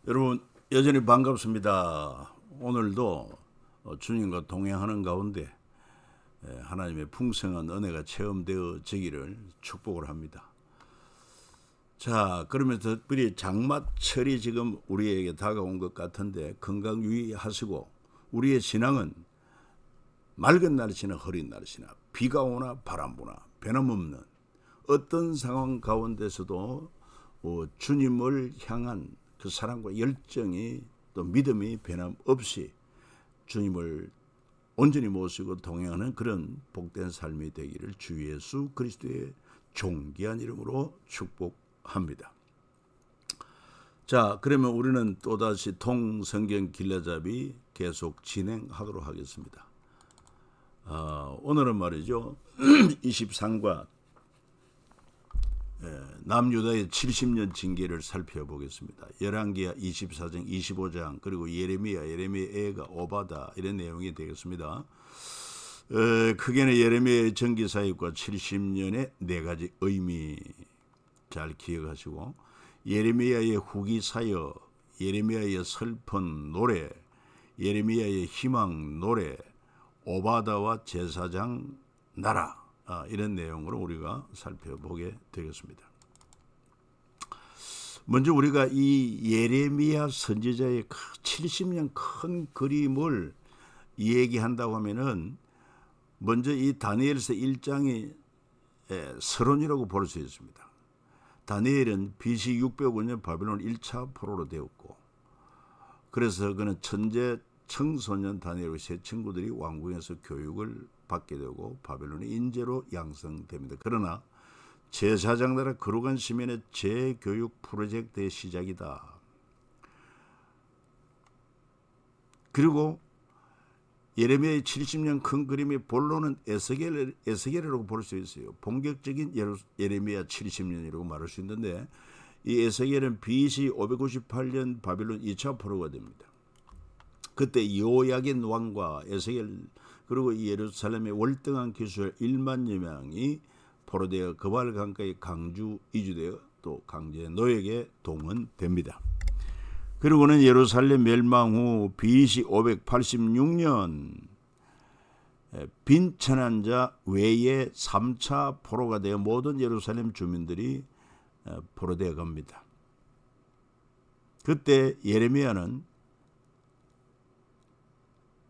여러분 여전히 반갑습니다. 오늘도 주님과 동행하는 가운데 하나님의 풍성한 은혜가 체험되어지기를 축복을 합니다. 자, 그러면 특별히 장마철이 지금 우리에게 다가온 것 같은데 건강 유의하시고, 우리의 신앙은 맑은 날씨나 흐린 날씨나 비가 오나 바람 부나 변함없는 어떤 상황 가운데서도 주님을 향한 그 사랑과 열정이, 또 믿음이 변함없이 주님을 온전히 모시고 동행하는 그런 복된 삶이 되기를 주 예수 그리스도의 존귀한 이름으로 축복합니다. 자, 그러면 우리는 또다시 통성경 길라잡이 계속 진행하도록 하겠습니다. 오늘은 말이죠, 23과 남유다의 70년 징계를 살펴보겠습니다. 열왕기하 24장, 25장, 그리고 예레미야가 오바다, 이런 내용이 되겠습니다. 크게는 예레미야의 정기사역과 70년의 네 가지 의미 잘 기억하시고, 예레미야의 후기 사역, 예레미야의 슬픈 노래, 예레미야의 희망 노래, 오바다와 제사장 나라, 이런 내용으로 우리가 살펴보게 되겠습니다. 먼저 우리가 이 예레미야 선지자의 70년 큰 그림을 얘기한다고 하면은, 먼저 이 다니엘서 1장이 서론이라고 볼 수 있습니다. 다니엘은 BC 605년 바벨론 1차 포로로 되었고, 그래서 그는 천재 청소년 다니엘의 세 친구들이 왕궁에서 교육을 받게 되고 바벨론의 인재로 양성됩니다. 그러나 제사장 나라 거룩한 시민의 재교육 프로젝트의 시작이다. 그리고 예레미야의 70년 큰 그림의 본론은 에스겔이라고 볼 수 있어요. 본격적인 예레미야 70년이라고 말할 수 있는데, 이 에스겔은 BC 598년 바벨론 2차 포로가 됩니다. 그때 요야긴 왕과 에스겔, 그리고 예루살렘의 월등한 기수열 1만여 명이 포로되어 그발 강가에 강주 이주되어 또 강제 노예에 동원됩니다. 그리고는 예루살렘 멸망 후 BC 586년 빈천한 자 외에 3차 포로가 되어 모든 예루살렘 주민들이 포로되어 갑니다. 그때 예레미야는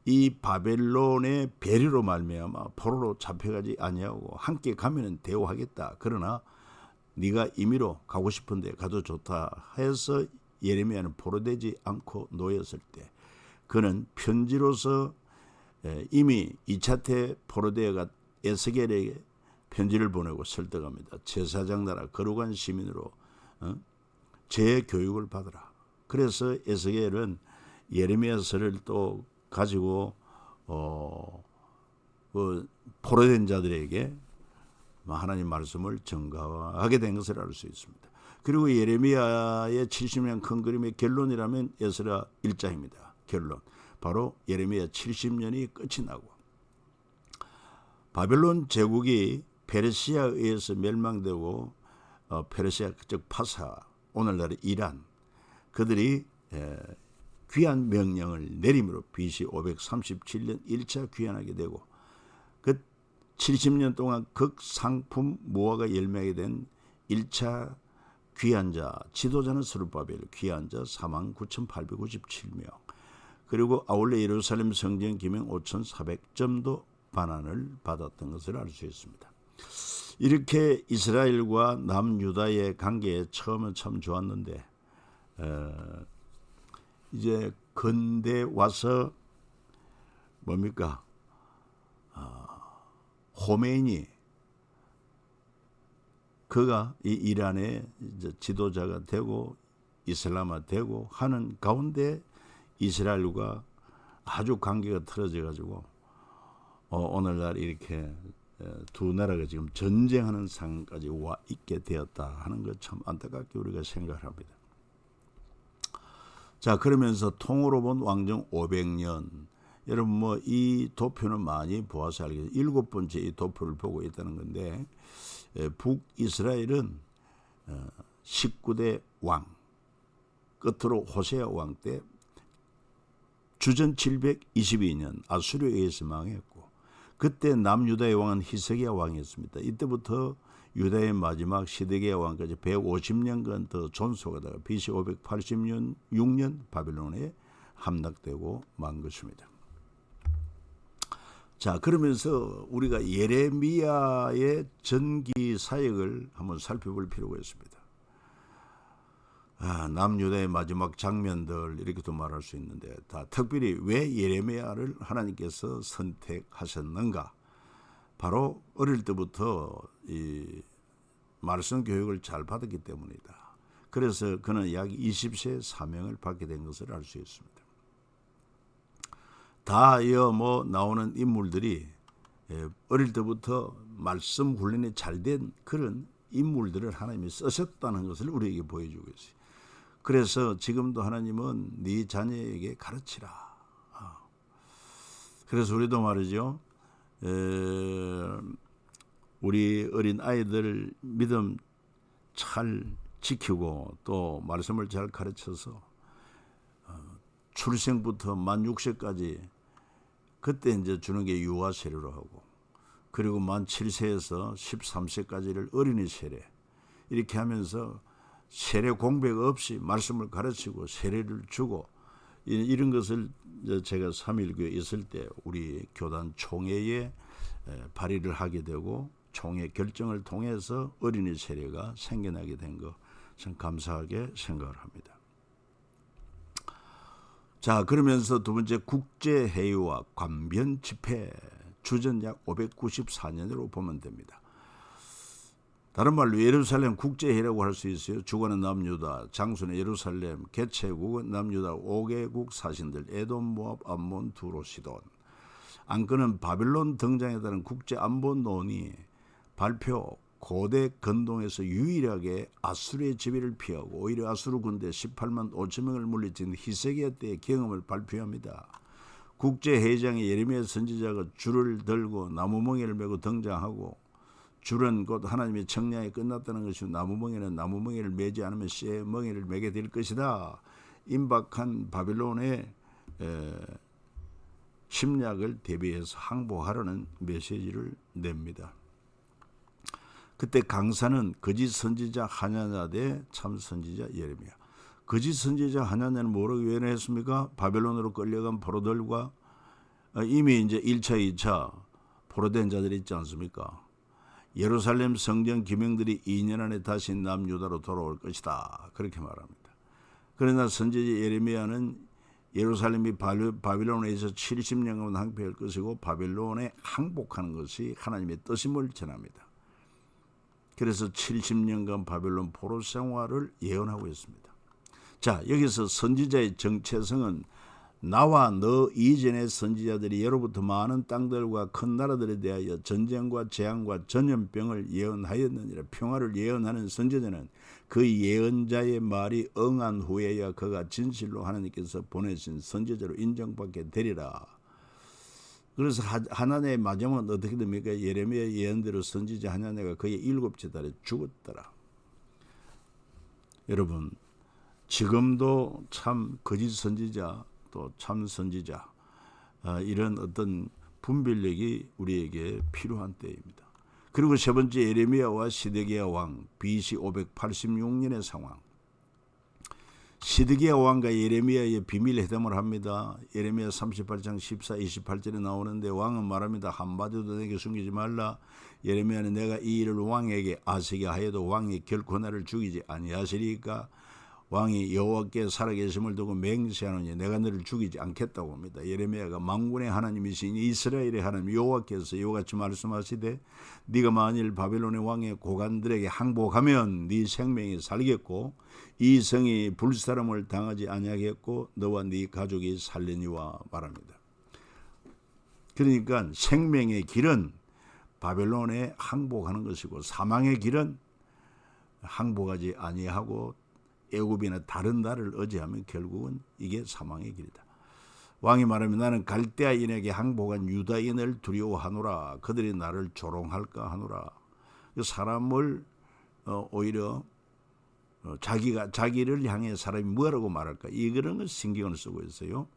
이 바벨론의 배려로 말미암아 포로로 잡혀가지 아니하고, 함께 가면은 대우하겠다, 그러나 네가 임의로 가고 싶은데 가도 좋다 해서 예레미야는 포로되지 않고 놓였을 때, 그는 편지로서 이미 2차 때 포로되어가 에스겔에게 편지를 보내고 설득합니다. 제사장 나라 거룩한 시민으로 재교육을 받으라. 그래서 에스겔은 예레미야서를 또 가지고 포로된 자들에게 하나님 말씀을 전가하게 된 것을 알 수 있습니다. 그리고 예레미야의 70년 큰 그림의 결론이라면 에스라 1장입니다. 결론, 바로 예레미야 70년이 끝이 나고 바벨론 제국이 페르시아에 의해서 멸망되고, 페르시아 즉 파사, 오늘날의 이란, 그들이 귀환 명령을 내림으로 BC 537년 1차 귀환하게 되고, 그 70년 동안 극상품 무화과 열매하게 된 1차 귀환자, 지도자는 스룹바벨, 귀환자 49,897명, 그리고 아울러 예루살렘 성전 기명 5,400점도 반환을 받았던 것을 알 수 있습니다. 이렇게 이스라엘과 남유다의 관계 처음은 참 좋았는데, 이제 근대 와서 뭡니까? 호메이니, 그가 이 이란의 이제 지도자가 되고 이슬람화 되고 하는 가운데 이스라엘과 아주 관계가 틀어져 가지고 오늘날 이렇게 두 나라가 지금 전쟁하는 상황까지 와 있게 되었다 하는 것 참 안타깝게 우리가 생각을 합니다. 자, 그러면서 통으로 본 왕정 500년, 여러분 이 도표는 많이 보아서 알겠죠. 7번째 이 도표를 보고 있다는 건데, 북이스라엘은 19대 왕, 끝으로 호세아 왕 때 주전 722년 아수르에 의해서 망했고, 그때 남유다의 왕은 히스기야 왕이었습니다. 이때부터 유다의 마지막 시드기야 왕까지 150년간 더 존속하다가 BC 586년 바벨론에 함락되고 만 것입니다. 자, 그러면서 우리가 예레미야의 전기 사역을 한번 살펴볼 필요가 있습니다. 남유다의 마지막 장면들 이렇게도 말할 수 있는데, 다 특별히 왜 예레미야를 하나님께서 선택하셨는가? 바로 어릴 때부터 이 말씀 교육을 잘 받았기 때문이다. 그래서 그는 약 20세 사명을 받게 된 것을 알 수 있습니다. 다 나오는 인물들이 어릴 때부터 말씀 훈련이 잘된 그런 인물들을 하나님이 쓰셨다는 것을 우리에게 보여주고 있어요. 그래서 지금도 하나님은 네 자녀에게 가르치라. 그래서 우리도 말이죠. 우리 어린 아이들 믿음 잘 지키고 또 말씀을 잘 가르쳐서 출생부터 만 6세까지 그때 이제 주는 게 유아 세례로 하고, 그리고 만 7세에서 13세까지를 어린이 세례, 이렇게 하면서 세례 공백 없이 말씀을 가르치고 세례를 주고, 이런 것을 제가 3.1교에 있을 때 우리 교단 총회에 발의를 하게 되고, 총회 결정을 통해서 어린이 세례가 생겨나게 된 것 참 감사하게 생각을 합니다. 자, 그러면서 두 번째 국제회의와 관변 집회, 주전 약 594년으로 보면 됩니다. 다른 말로 예루살렘 국제회의라고 할 수 있어요. 주관은 남유다, 장소는 예루살렘, 개최국은 남유다 5개국 사신들, 에돔, 모압, 암몬, 두로, 시돈. 안건은 바벨론 등장에 따른 국제안보 논의, 발표, 고대 근동에서 유일하게 아수르의 지배를 피하고 오히려 아수르 군대 18만 5천 명을 물리친 히스기야 때의 경험을 발표합니다. 국제회의장에 예레미야 선지자가 줄을 들고 나무멍에를 메고 등장하고, 줄은 곧 하나님의 청량이 끝났다는 것이고 나무멍에는 나무멍에를 메지 않으면 쇠 멍에를 메게 될 것이다. 임박한 바벨론의 침략을 대비해서 항복하라는 메시지를 냅니다. 그때 강사는 거짓 선지자 하냐냐 대 참 선지자 예레미야. 거짓 선지자 하냐냐는 뭐라고 유언했습니까? 바벨론으로 끌려간 포로들과 이미 이제 1차, 2차 포로된 자들이 있지 않습니까? 예루살렘 성전 기명들이 2년 안에 다시 남유다로 돌아올 것이다. 그렇게 말합니다. 그러나 선지자 예레미야는 예루살렘이 바벨론에서 70년간 항폐할 것이고 바벨론에 항복하는 것이 하나님의 뜻임을 전합니다. 그래서 70년간 바벨론 포로 생활을 예언하고 있습니다. 자, 여기서 선지자의 정체성은 나와 너 이전의 선지자들이 예로부터 많은 땅들과 큰 나라들에 대하여 전쟁과 재앙과 전염병을 예언하였느니라. 평화를 예언하는 선지자는 그 예언자의 말이 응한 후에야 그가 진실로 하나님께서 보내신 선지자로 인정받게 되리라. 그래서 하나님의 마지막은 어떻게 됩니까? 예레미야 예언대로 선지자 하나님가 그의 7째 달에 죽었더라. 여러분, 지금도 참 거짓 선지자 또 참 선지자, 이런 어떤 분별력이 우리에게 필요한 때입니다. 그리고 세 번째 예레미야와 시드기야 왕, BC 586년의 상황. 시드기야 왕과 예레미야의 비밀 회담을 합니다. 예레미야 38장 14, 28절에 나오는데 왕은 말합니다. 한마디도 내게 숨기지 말라. 예레미야는 내가 이 일을 왕에게 아시게 하여도 왕이 결코 나를 죽이지 아니하시리까? 왕이 여호와께 살아계심을 두고 맹세하노니 내가 너를 죽이지 않겠다고 합니다. 예레미야가 만군의 하나님이신 이스라엘의 하나님 여호와께서 이와같이 말씀하시되 네가 만일 바벨론의 왕의 고관들에게 항복하면 네 생명이 살겠고 이 성이 불사람을 당하지 아니하겠고 너와 네 가족이 살리니와 말합니다. 그러니까 생명의 길은 바벨론에 항복하는 것이고 사망의 길은 항복하지 아니하고 애굽이나 다른 나라를 의지하면 결국은 이게 사망의 길이다. 왕이 말하면 나는 갈대아인에게 항복한 유다인을 두려워하노라. 그들이 나를 조롱할까 하노라. 사람을 오히려 자기를 향해 사람이 뭐라고 말할까? 이런 걸 신경을 쓰고 있어요.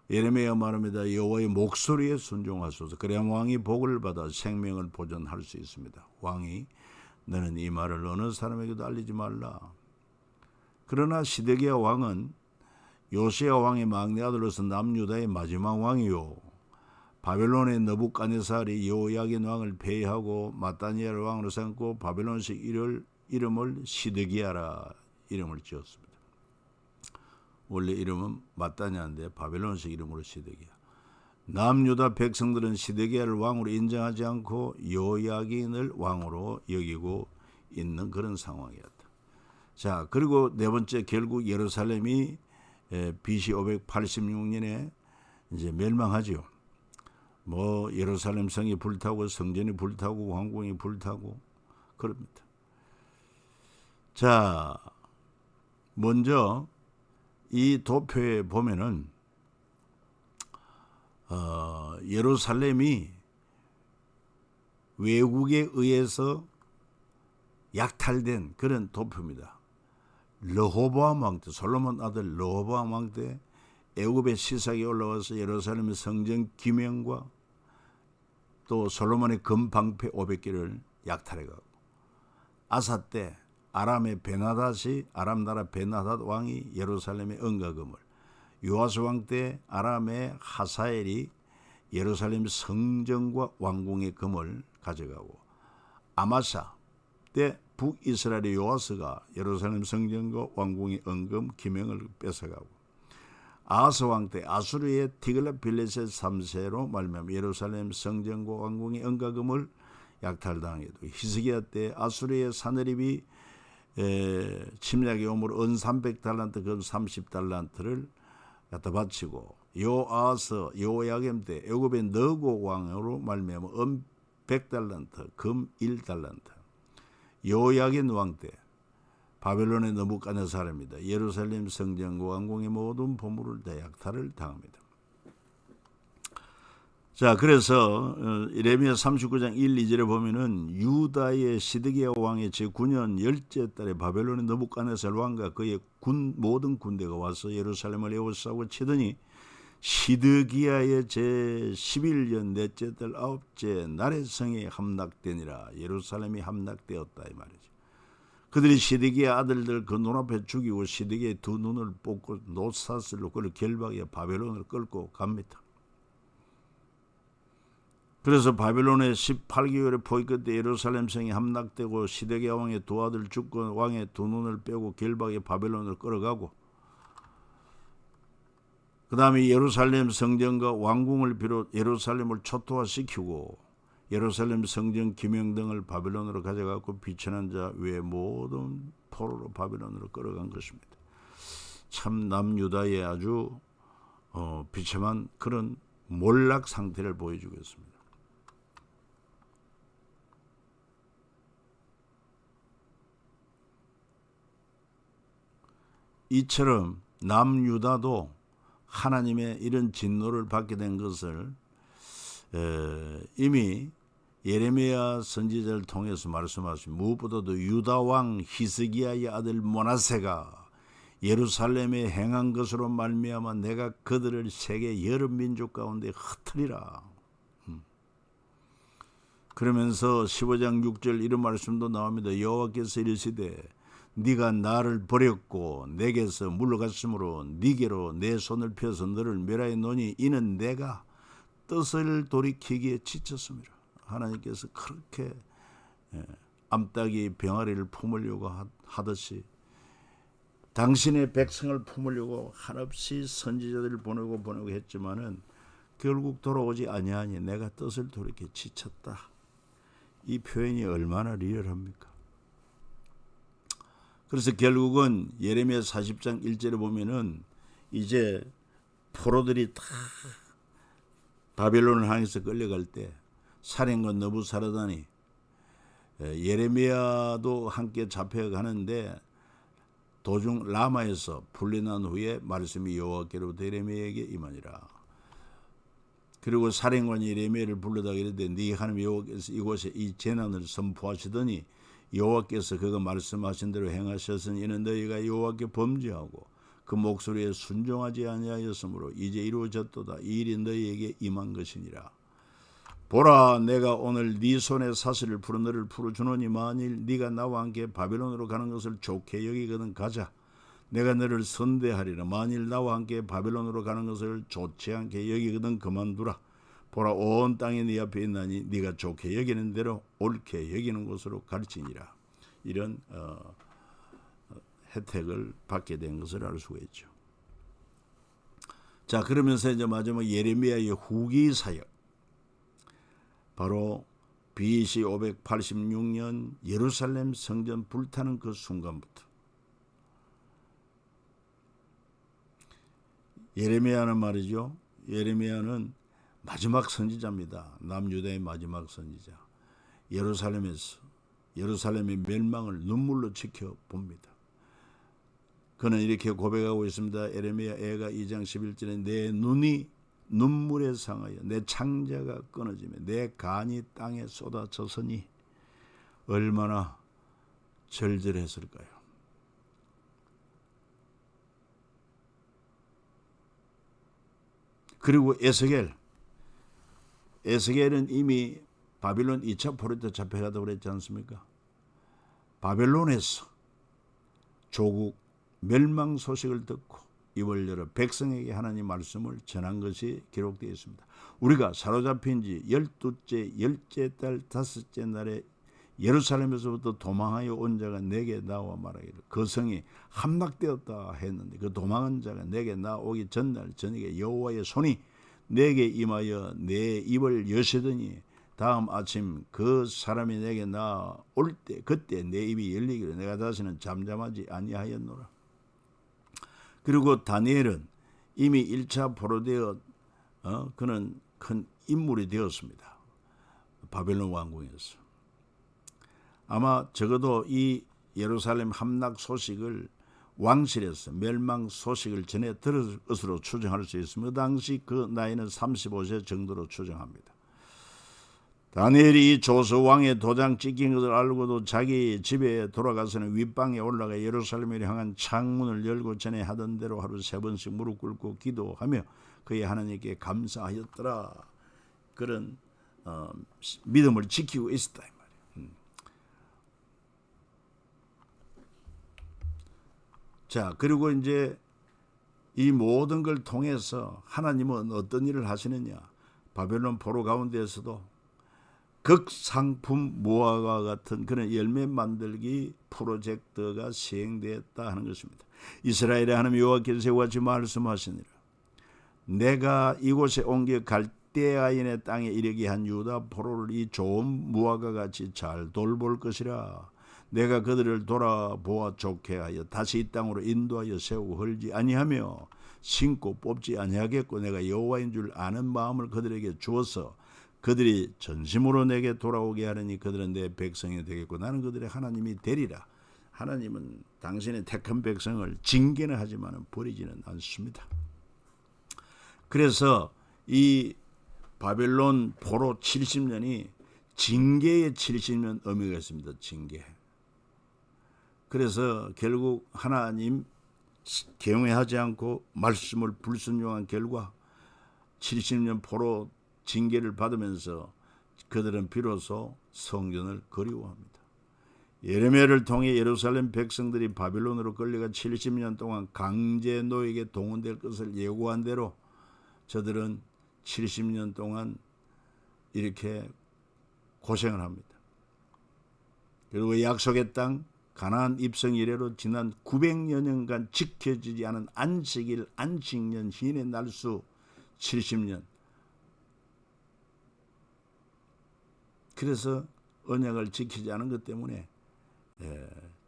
예레미야가 말합니다. 여호와의 목소리에 순종하소서. 그래야 왕이 복을 받아 생명을 보존할 수 있습니다. 왕이 너는 이 말을 어느 사람에게도 알리지 말라. 그러나 시드기야 왕은 요시야 왕의 막내 아들로서 남유다의 마지막 왕이요. 바벨론의 느부갓네살이 여호야긴 왕을 폐위하고 마따니아를 왕으로 삼고 바벨론식 이름을 시드기야라 이름을 지었습니다. 원래 이름은 마따니아인데 바벨론식 이름으로 시드기야. 남유다 백성들은 시드기야를 왕으로 인정하지 않고 여호야긴을 왕으로 여기고 있는 그런 상황이었다. 자, 그리고 네 번째, 결국 예루살렘이 BC 586년에 이제 멸망하죠. 뭐 예루살렘 성이 불타고 성전이 불타고 왕궁이 불타고 그럽니다. 자, 먼저 이 도표에 보면은 예루살렘이 외국에 의해서 약탈된 그런 도표입니다. 르호보암 왕 때, 솔로몬 아들 르호보암 왕 때 애굽의 시삭이 올라와서 예루살렘의 성전 기명과 또 솔로몬의 금방패 500개를 약탈해가고, 아사 때 아람 나라 베나닷 왕이 예루살렘의 은가금을, 요아스 왕 때 아람의 하사엘이 예루살렘 성전과 왕궁의 금을 가져가고, 아마샤 때 북이스라엘의 요아스가 예루살렘 성전과 왕궁의 은금 기명을 뺏어가고, 아하스 왕 때 아수르의 디글랏빌레셋 3세로 말미암아 예루살렘 성전과 왕궁의 은가금을 약탈당해도, 히스기야 때 아수르의 사느립이 침략에 오므로 은 300달란트 금 30달란트를 갖다 바치고, 요아스 요야겜 때 애굽의 너고 왕으로 말미암아 은 100달란트 금 1달란트, 요야긴 왕 때 바벨론의 느부갓네살입니다. 예루살렘 성전과 왕궁의 모든 보물을 다 약탈을 당합니다. 자, 그래서 예레미야 39장 1, 2절에 보면은 유다의 시드기야 왕의 제9년 10째 달에 바벨론의 느부갓네살 왕과 그의 모든 군대가 와서 예루살렘을 에워싸고 치더니 시드기야의 제11년 넷째 달 9째 날에 성이 함락되니라. 예루살렘이 함락되었다 이 말이죠. 그들이 시드기야 아들들 그 눈앞에 죽이고 시드기야의 두 눈을 뽑고 노사슬로 그를 결박해 바벨론을 끌고 갑니다. 그래서 바벨론의 18개월의 포위 끝에 예루살렘 성이 함락되고 시드기야 왕의 두 아들 죽고 왕의 두 눈을 빼고 결박해 바벨론을 끌어가고, 그 다음에 예루살렘 성전과 왕궁을 비롯 예루살렘을 초토화시키고 예루살렘 성전 기명 등을 바벨론으로 가져가고 비천한 자 외에 모든 포로로 바벨론으로 끌어간 것입니다. 참 남유다의 아주 비참한 그런 몰락 상태를 보여주고 있습니다. 이처럼 남유다도 하나님의 이런 진노를 받게 된 것을 이미 예레미야 선지자를 통해서 말씀하신, 무엇보다도 유다 왕 히스기야의 아들 므낫세가 예루살렘에 행한 것으로 말미암아 내가 그들을 세계 여러 민족 가운데 흩으리라. 그러면서 15장 6절 이런 말씀도 나옵니다. 여호와께서 이르시되 네가 나를 버렸고 내게서 물러갔으므로 네게로 내 손을 펴서 너를 멸하였노니 이는 내가 뜻을 돌이키기에 지쳤습니다. 하나님께서 그렇게 암탉이 병아리를 품으려고 하듯이 당신의 백성을 품으려고 한없이 선지자들을 보내고 했지만은 결국 돌아오지 아니하니 내가 뜻을 돌이켜 지쳤다. 이 표현이 얼마나 리얼합니까? 그래서 결국은 예레미야 40장 1절에 보면은 이제 포로들이 다 바벨론을 향해서 끌려갈 때 사령관 느부사라단이 예레미야도 함께 잡혀가는데 도중 라마에서 풀려난 후에 말씀이 여호와께로부터 예레미야에게 임하니라. 그리고 사령관이 예레미야를 불러다가 이르되 네 하나님 여호와께서 이곳에 이 재난을 선포하시더니 여호와께서 그가 말씀하신 대로 행하셨으니 이는 너희가 여호와께 범죄하고 그 목소리에 순종하지 아니하였으므로 이제 이루어졌도다. 이 일이 너희에게 임한 것이니라. 보라, 내가 오늘 네 손에 사슬을 풀어 너를 풀어주노니 만일 네가 나와 함께 바벨론으로 가는 것을 좋게 여기거든 가자. 내가 너를 선대하리라. 만일 나와 함께 바벨론으로 가는 것을 좋지 않게 여기거든 그만두라. 보라, 온 땅이 네 앞에 있나니 네가 좋게 여기는 대로 옳게 여기는 곳으로 갈지니라. 이런 혜택을 받게 된 것을 알 수가 있죠. 자, 그러면서 이제 마지막 예레미야의 후기 사역, 바로 BC 586년 예루살렘 성전 불타는 그 순간부터 예레미야는 말이죠. 예레미야는 마지막 선지자입니다. 남유다의 마지막 선지자. 예루살렘의 멸망을 눈물로 지켜봅니다. 그는 이렇게 고백하고 있습니다. 예레미야 애가 2장 11절에 내 눈이 눈물에 상하여 내 창자가 끊어지며 내 간이 땅에 쏟아졌으니 얼마나 절절했을까요? 그리고 에스겔은 이미 바빌론 2차 포로 때 잡혀가다고 그랬지 않습니까? 바벨론에서 조국 멸망 소식을 듣고 입을 열어 백성에게 하나님 말씀을 전한 것이 기록되어 있습니다. 우리가 사로잡힌 지 12째, 10째 달 5째 날에 예루살렘에서부터 도망하여 온 자가 내게 나와 말하기를 그 성이 함락되었다 했는데 그 도망한 자가 내게 나오기 전날 저녁에 여호와의 손이 내게 임하여 내 입을 여시더니 다음 아침 그 사람이 내게 나올 때 그때 내 입이 열리기를 내가 다시는 잠잠하지 아니하였노라. 그리고 다니엘은 이미 1차 포로되어 그는 큰 인물이 되었습니다. 바벨론 왕궁에서. 아마 적어도 이 예루살렘 함락 소식을 왕실에서 멸망 소식을 전해 들을 것으로 추정할 수 있으며 당시 그 나이는 35세 정도로 추정합니다. 다니엘이 이 조서 왕의 도장 찍힌 것을 알고도 자기 집에 돌아가서는 윗방에 올라가 예루살렘을 향한 창문을 열고 전에 하던 대로 하루 3번씩 무릎 꿇고 기도하며 그의 하나님께 감사하였더라. 그런 믿음을 지키고 있었다 이 말이에요. 자, 그리고 이제 이 모든 걸 통해서 하나님은 어떤 일을 하시느냐? 바벨론 포로 가운데에서도 극상품 무화과 같은 그런 열매 만들기 프로젝트가 시행되었다 하는 것입니다. 이스라엘의 하나님 여호와께서 이와 같이 말씀하시니라. 내가 이곳에 옮겨 갈대아인의 땅에 이르게 한 유다 포로를 이 좋은 무화과 같이 잘 돌볼 것이라. 내가 그들을 돌아보아 좋게 하여 다시 이 땅으로 인도하여 세우고 헐지 아니하며 심고 뽑지 아니하겠고 내가 여호와인 줄 아는 마음을 그들에게 주어서 그들이 전심으로 내게 돌아오게 하려니 그들은 내 백성이 되겠고 나는 그들의 하나님이 되리라. 하나님은 당신의 택한 백성을 징계는 하지만 버리지는 않습니다. 그래서 이 바벨론 포로 70년이 징계의 70년 의미가 있습니다. 징계. 그래서 결국 하나님 경외하지 않고 말씀을 불순종한 결과 70년 포로 징계를 받으면서 그들은 비로소 성전을 그리워합니다. 예레미야를 통해 예루살렘 백성들이 바빌론으로 끌려가 70년 동안 강제 노예에게 동원될 것을 예고한 대로 저들은 70년 동안 이렇게 고생을 합니다. 그리고 약속의 땅 가나안 입성 이래로 지난 900여 년간 지켜지지 않은 안식일, 안식년, 희인의 날수 70년. 그래서 언약을 지키지 않은 것 때문에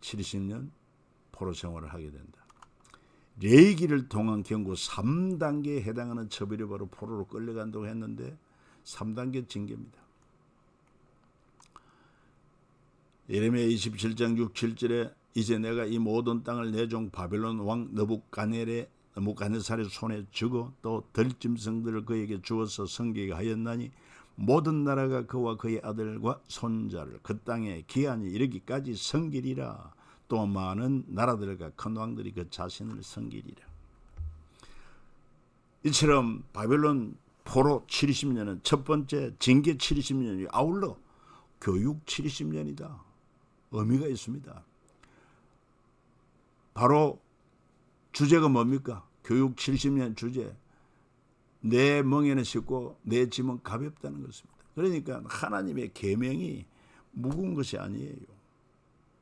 70년 포로 생활을 하게 된다. 레위기를 통한 경고 3단계에 해당하는 처벌이 바로 포로로 끌려간다고 했는데 3단계 징계입니다. 예레미야 27장 6, 7절에 이제 내가 이 모든 땅을 내 종 바벨론 왕 느부갓네살의 손에 주고 또 들짐승들을 그에게 주어서 성기게 하였나니 모든 나라가 그와 그의 아들과 손자를 그 땅에 기한이 이르기까지 섬기리라. 또 많은 나라들과 큰 왕들이 그 자신을 섬기리라. 이처럼 바벨론 포로 70년은 첫 번째 징계 70년이 아울러 교육 70년이다. 의미가 있습니다. 바로 주제가 뭡니까? 교육 70년 주제. 내 멍에는 쉽고 내 짐은 가볍다는 것입니다. 그러니까 하나님의 계명이 무거운 것이 아니에요.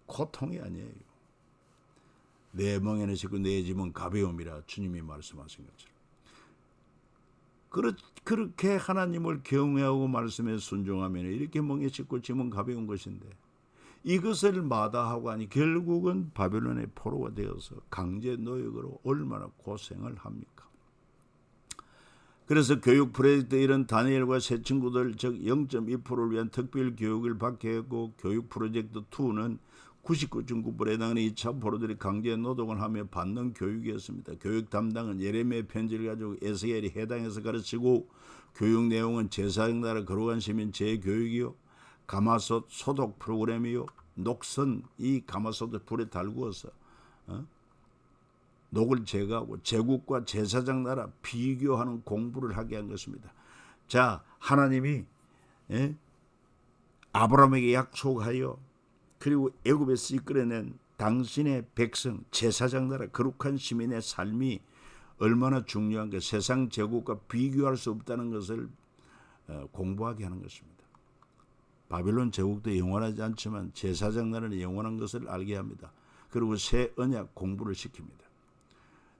고통이 아니에요. 내 멍에는 쉽고 내 짐은 가벼움이라 주님이 말씀하신 것처럼. 그렇게 하나님을 경외하고 말씀에 순종하면 이렇게 멍에 쉽고 짐은 가벼운 것인데, 이것을 마다하고 하니 결국은 바벨론의 포로가 되어서 강제 노역으로 얼마나 고생을 합니까? 그래서 교육 프로젝트 이런 다니엘과 새 친구들 즉 0.2%를 위한 특별 교육을 받게 했고, 교육 프로젝트 2는 99.9%에 해당하는 2차 포로들이 강제 노동을 하며 받는 교육이었습니다. 교육 담당은 예레미야 편지를 가지고 에스겔이 해당해서 가르치고, 교육 내용은 제사장 나라 거룩한 시민 재교육이요, 가마솥 소독 프로그램이요, 녹선 이 가마솥을 불에 달구어서 녹을 제거하고 제국과 제사장 나라 비교하는 공부를 하게 한 것입니다. 자, 하나님이 아브라함에게 약속하여 그리고 애굽에서 이끌어낸 당신의 백성 제사장 나라 거룩한 시민의 삶이 얼마나 중요한가, 세상 제국과 비교할 수 없다는 것을 공부하게 하는 것입니다. 바벨론 제국도 영원하지 않지만 제사장 나라는 영원한 것을 알게 합니다. 그리고 새 언약 공부를 시킵니다.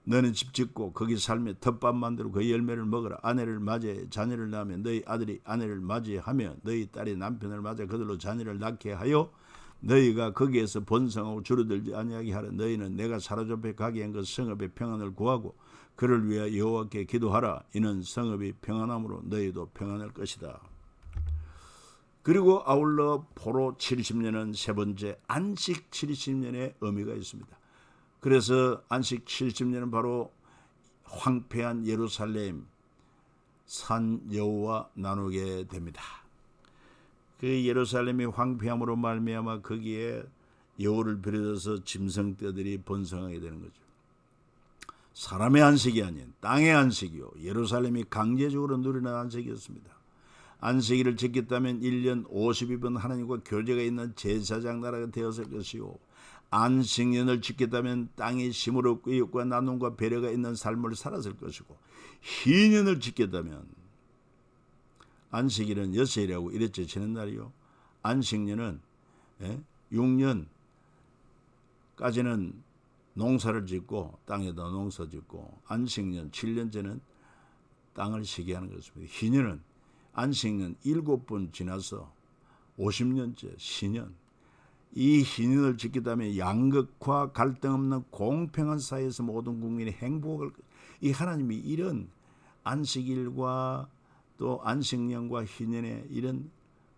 너는 집 짓고 거기 살며 텃밭 만들고 그 열매를 먹으라. 아내를 맞이해 자녀를 낳으면 너희 아들이 아내를 맞이하며 너희 딸이 남편을 맞아 그들로 자녀를 낳게 하여 너희가 거기에서 번성하고 줄어들지 아니하게 하라. 너희는 내가 사로잡혀 가게 한 그 성읍의 평안을 구하고 그를 위하여 여호와께 기도하라. 이는 성읍이 평안함으로 너희도 평안할 것이다. 그리고 아울러 포로 70년은 세 번째 안식 70년의 의미가 있습니다. 그래서 안식 70년은 바로 황폐한 예루살렘 산 여호와 나누게 됩니다. 그 예루살렘이 황폐함으로 말미암아 거기에 여호를 비롯해서 짐승떼들이 번성하게 되는 거죠. 사람의 안식이 아닌 땅의 안식이요, 예루살렘이 강제적으로 누리는 안식이었습니다. 안식일을 지켰다면 1년 52번 하나님과 교제가 있는 제사장 나라가 되었을 것이요, 안식년을 지켰다면 땅에 심을 얻고 이웃과 나눔과 배려가 있는 삶을 살았을 것이고, 희년을 지켰다면 안식일은 여섯이라고 이랬죠. 지는 날이요. 안식년은 6년까지는 농사를 짓고 땅에다 농사 짓고, 안식년 7년째는 땅을 쉬게 하는 것입니다. 희년은 안식년 7번 지나서 50년째 신년, 이 희년을 지키다면 양극화 갈등 없는 공평한 사회에서 모든 국민이 행복을, 이 하나님이 이런 안식일과 또 안식년과 희년의 이런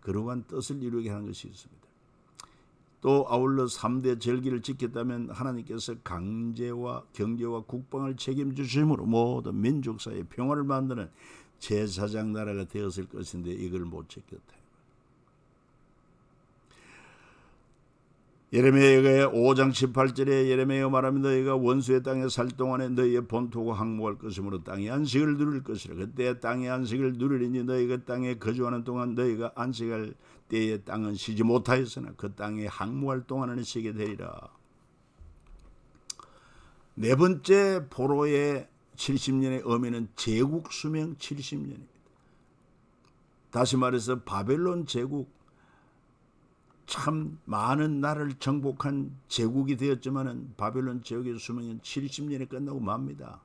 거룩한 뜻을 이루게 하는 것이 있습니다. 또 아울러 3대 절기를 지켰다면 하나님께서 강제와 경제와 국방을 책임지심으로 모든 민족 사이에 평화를 만드는 제사장 나라가 되었을 것인데 이걸 못 지켰다. 예레미야가 5장 18절에 예레미야가 말합니다. 너희가 원수의 땅에 살 동안에 너희의 본토가 항복할 것이므로 땅의 안식을 누릴 것이라. 그때 땅의 안식을 누리리니 너희가 땅에 거주하는 동안 너희가 안식할 때에 땅은 쉬지 못하였으나 그 땅에 항복할 동안은 쉬게 되리라. 네 번째 포로의 70년의 의미는 제국 수명 70년입니다. 다시 말해서 바벨론 제국, 참 많은 나라를 정복한 제국이 되었지만 바벨론 제국의 수명은 70년에 끝나고 맙니다.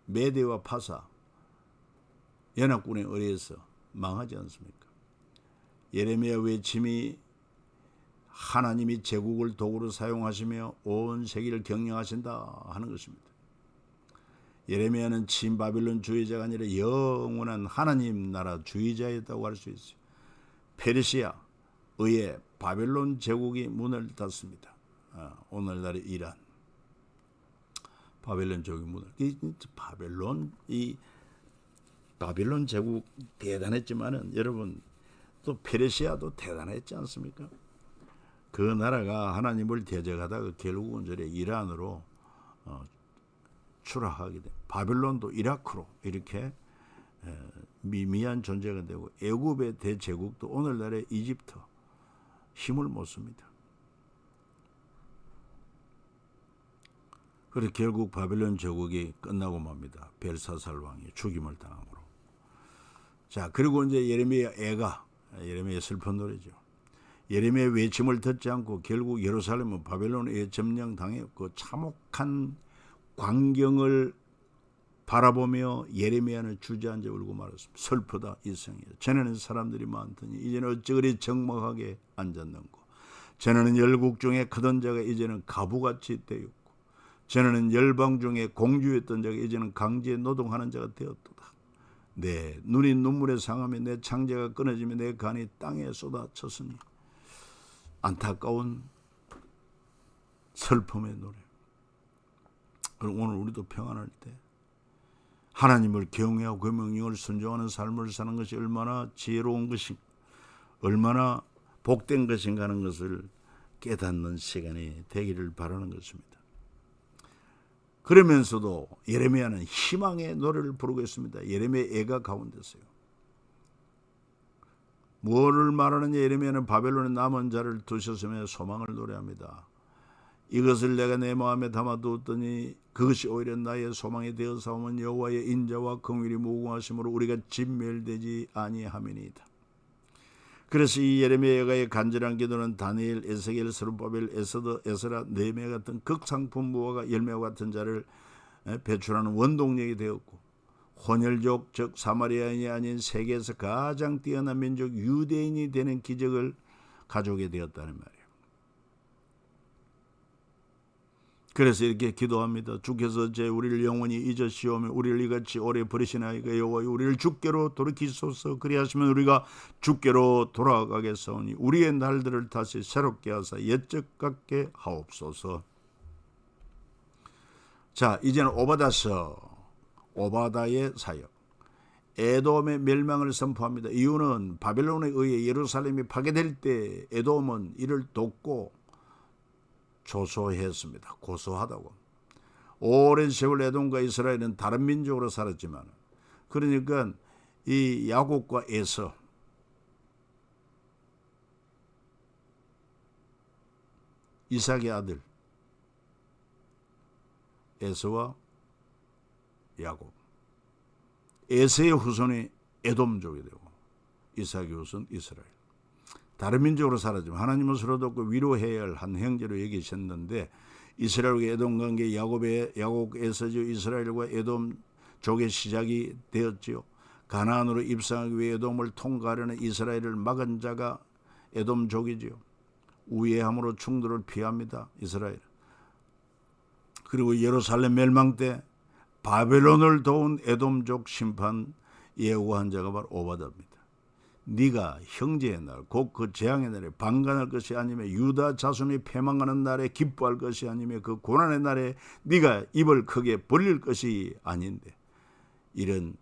메대와 파사 연합군에 의해서 망하지 않습니까? 예레미야 외침이 하나님이 제국을 도구로 사용하시며 온 세계를 경영하신다 하는 것입니다. 예레미야는 친바빌론 주의자가 아니라 영원한 하나님 나라 주의자였다고 할 수 있어요. 페르시아 의해 바벨론 제국이 문을 닫습니다. 오늘날의 이란, 바벨론 제국이 문을, 바벨론 이 바빌론 제국 대단했지만은 여러분 또 페르시아도 대단했지 않습니까? 그 나라가 하나님을 대적하다가 결국은 저래 이란으로 추락하게 돼. 바빌론도 이라크로 이렇게 미미한 존재가 되고 애굽의 대제국도 오늘날의 이집트 힘을 못 씁니다. 그래서 결국 바빌론 제국이 끝나고 맙니다. 벨사살 왕이 죽임을 당함으로. 자, 그리고 이제 예레미야 애가 예레미야 슬픈 노래죠. 예레미야 외침을 듣지 않고 결국 예루살렘은 바벨론에 점령당했고 참혹한 광경을 바라보며 예레미야는 주저앉아 울고 말했습니다. 슬프다 이 성에. 전에는 사람들이 많더니 이제는 어찌 그리 적막하게 앉았는고. 전에는 열국 중에 크던 자가 이제는 가부같이 되었고. 전에는 열방 중에 공주였던 자가 이제는 강제에 노동하는 자가 되었도다. 내 눈이 눈물에 상하며 내 창자가 끊어지며 내 간이 땅에 쏟아졌으니. 안타까운 슬픔의 노래. 그리고 오늘 우리도 평안할 때 하나님을 경외하고 그 명령을 순종하는 삶을 사는 것이 얼마나 지혜로운 것인가, 얼마나 복된 것인가 하는 것을 깨닫는 시간이 되기를 바라는 것입니다. 그러면서도 예레미야는 희망의 노래를 부르고 있습니다. 예레미야 애가 가운데서요. 뭐를 말하느냐. 예레미야는 바벨론에 남은 자를 두셨으며 소망을 노래합니다. 이것을 내가 내 마음에 담아두었더니 그것이 오히려 나의 소망이 되어 사오면 여호와의 인자와 긍휼이 무궁하심으로 우리가 진멸되지 아니함이니이다. 그래서 이 예레미야의 간절한 기도는 다니엘, 에스겔, 스룹바벨, 에스더, 에스라, 느헤미야 같은 극상품부와 열매와 같은 자를 배출하는 원동력이 되었고, 혼혈족 즉 사마리아인이 아닌 세계에서 가장 뛰어난 민족 유대인이 되는 기적을 가져오게 되었다는 말이에요. 그래서 이렇게 기도합니다. 주께서 제 우리를 영원히 잊으시오며 우리를 이같이 오래 버리시나이까 여호와여 우리를 주께로 돌이키소서. 그리하시면 우리가 주께로 돌아가겠사오니 우리의 날들을 다시 새롭게 하사 옛적 같게 하옵소서. 자, 이제는 오바다의 사역, 에돔의 멸망을 선포합니다. 이유는 바벨론에 의해 예루살렘이 파괴될 때 에돔은 이를 돕고 조소했습니다. 고소하다고. 오랜 세월 에돔과 이스라엘은 다른 민족으로 살았지만, 그러니까 이 야곱과 에서, 이삭의 아들 에서와 야곱, 에서의 후손이 에돔족이 되고 이삭의 후손 이스라엘. 다른 민족으로 살았지만 하나님은 서로 돕고 위로해야 할 한 형제로 여기셨는데, 이스라엘과 에돔 관계, 야곱 에서죠. 이스라엘과 에돔족의 시작이 되었지요. 가나안으로 입성하기 위해 에돔을 통과하려는 이스라엘을 막은 자가 에돔족이지요. 우애함으로 충돌을 피합니다. 이스라엘. 그리고 예루살렘 멸망 때 바벨론을 도운 에돔족 심판 예고한 자가 바로 오바다입니다. 네가 형제의 날, 곧 그 재앙의 날에 방관할 것이 아니며 유다 자손이 패망하는 날에 기뻐할 것이 아니며 그 고난의 날에 네가 입을 크게 벌릴 것이 아닌데, 이런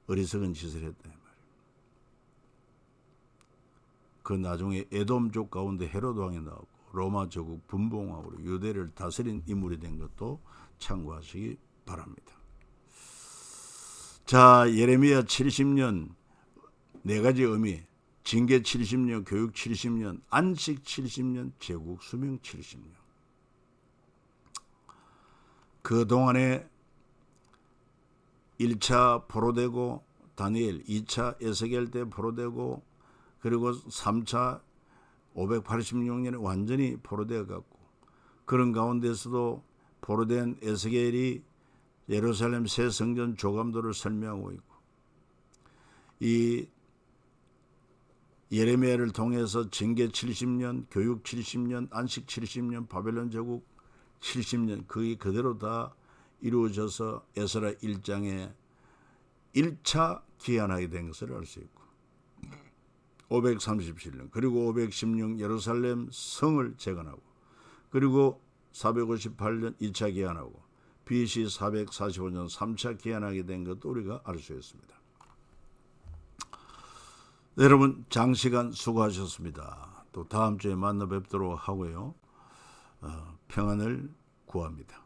어리석은 짓을 했다 말이에요. 그 나중에 에돔족 가운데 헤롯 왕이 나오고 로마 제국 분봉왕으로 유대를 다스린 인물이 된 것도 참고하시기 바랍니다. 자, 예레미야 70년 네 가지 의미, 징계 70년, 교육 70년, 안식 70년, 제국 수명 70년. 그동안에 1차 포로되고 다니엘, 2차 에스겔 때 포로되고, 그리고 3차 586년에 완전히 포로되어 갔고, 그런 가운데서도 포로된 에스겔이 예루살렘 새 성전 조감도를 설명하고 있고, 이 예레미야를 통해서 징계 70년, 교육 70년, 안식 70년, 바벨론 제국 70년, 그게 그대로 다 이루어져서 에스라 1장에 1차 기한하게 된 것을 알 수 있고, 537년, 그리고 516 예루살렘 성을 재건하고, 그리고 458년 2차 기한하고, BC 445년 3차 기한하게 된 것도 우리가 알 수 있습니다. 네, 여러분 장시간 수고하셨습니다. 또 다음 주에 만나 뵙도록 하고요. 평안을 구합니다.